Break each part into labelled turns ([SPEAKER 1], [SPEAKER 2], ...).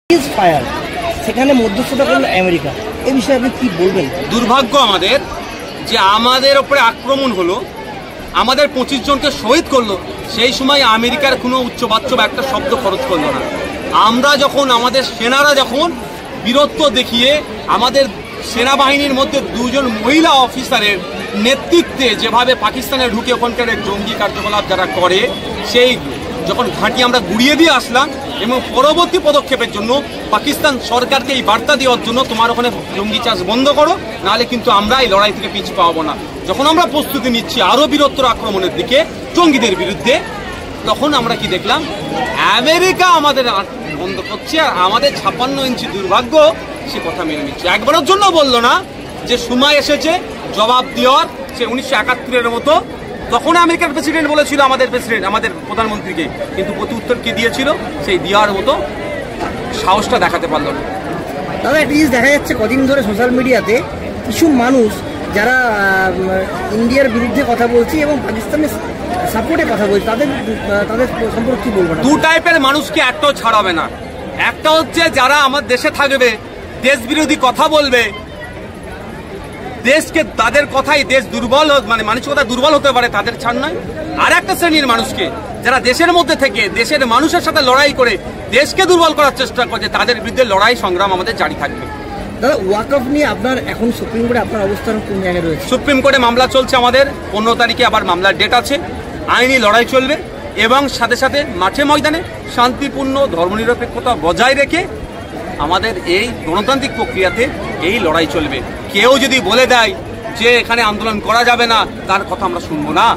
[SPEAKER 1] Fire সেখানে মধ্যস্থতা করল আমেরিকা, এই বিষয়ে আপনি কি বলবেন?
[SPEAKER 2] দুর্ভাগ্য আমাদের যে আমাদের ওপরে আক্রমণ হলো, আমাদের 25 জনকে শহীদ করলো, সেই সময় আমেরিকার কোনো উচ্চবাচ্য বা একটা শব্দ খরচ করলো না। আমরা যখন আমাদের সেনারা যখন বীরত্ব দেখিয়ে আমাদের সেনাবাহিনীর মধ্যে 2 জন মহিলা অফিসারের নেতৃত্বে যেভাবে পাকিস্তানে ঢুকে ওখানকার জঙ্গি কার্যকলাপ যারা করে, সেই যখন ঘাঁটি আমরা গুড়িয়ে দিয়ে আসলাম এবং পরবর্তী পদক্ষেপের জন্য পাকিস্তান সরকারকে এই বার্তা দেওয়ার জন্য তোমার ওখানে জঙ্গি চাষ বন্ধ করো, নাহলে কিন্তু আমরা এই লড়াই থেকে পিছু পাবো না। যখন আমরা প্রস্তুতি নিচ্ছি আরও বীরত্বর আক্রমণের দিকে জঙ্গিদের বিরুদ্ধে, তখন আমরা কি দেখলাম, আমেরিকা আমাদের বন্ধ করছে আর আমাদের 56 ইঞ্চি দুর্ভাগ্য সে কথা মেনে নিচ্ছে। একবারের জন্য বললো না যে সময় এসেছে জবাব দেওয়ার, সে 1971-এর মতো। তখন আমেরিকার প্রেসিডেন্ট বলেছিল আমাদের প্রধানমন্ত্রীকে, কিন্তু প্রতি উত্তর কি দিয়েছিল, সেই দেওয়ার মতো সাহসটা দেখাতে পারলো না।
[SPEAKER 1] দাদা, একটা জিনিস দেখা যাচ্ছে কদিন ধরে সোশ্যাল মিডিয়াতে কিছু মানুষ যারা ইন্ডিয়ার বিরুদ্ধে কথা বলছে এবং পাকিস্তানের সাপোর্টে কথা বলছে, তাদের সম্পর্কে কি বলবো?
[SPEAKER 2] 2 টাইপের মানুষকে একটাও ছাড়াবে না। একটা হচ্ছে যারা আমার দেশে থাকবে, দেশ বিরোধী কথা বলবে, দেশকে তাদের কথাই দেশ দুর্বল, মানে মানসিকতা দুর্বল হতে পারে, তাদের ছাড় নয়। আর একটা শ্রেণীর মানুষকে যারা দেশের মধ্যে থেকে দেশের মানুষের সাথে লড়াই করে দেশকে দুর্বল করার চেষ্টা করছে, তাদের বিরুদ্ধে লড়াই সংগ্রাম আমাদের জারি থাকবে।
[SPEAKER 1] দাদা, ওয়াকফ নিয়ে আপনার এখন সুপ্রিম কোর্টে আপনার অবস্থান কোন জায়গায় রয়েছে?
[SPEAKER 2] সুপ্রিম কোর্টে মামলা চলছে আমাদের, 15 তারিখে আবার মামলার ডেট আছে। আইনি লড়াই চলবে এবং সাথে সাথে মাঠে ময়দানে শান্তিপূর্ণ ধর্মনিরপেক্ষতা বজায় রেখে আমাদের এই গণতান্ত্রিক প্রক্রিয়াতে এই লড়াই চলবে। কেউ যদি বলে দেয় যে এখানে আন্দোলন করা যাবে না, তার কথা আমরা শুনবো না।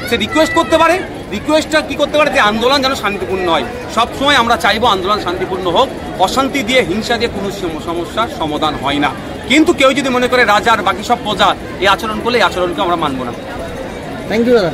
[SPEAKER 2] সে রিকোয়েস্ট করতে পারে, রিকোয়েস্টটা কি করতে পারে, যে আন্দোলন যেন শান্তিপূর্ণ হয়। সবসময় আমরা চাইবো আন্দোলন শান্তিপূর্ণ হোক, অশান্তি দিয়ে হিংসা দিয়ে কোনো সমস্যার সমাধান হয় না। কিন্তু কেউ যদি মনে করে রাজা আর বাকি সব প্রজা এই আচরণ করলে, এই আচরণকে আমরা মানবো না।
[SPEAKER 1] থ্যাংক ইউ দাদা।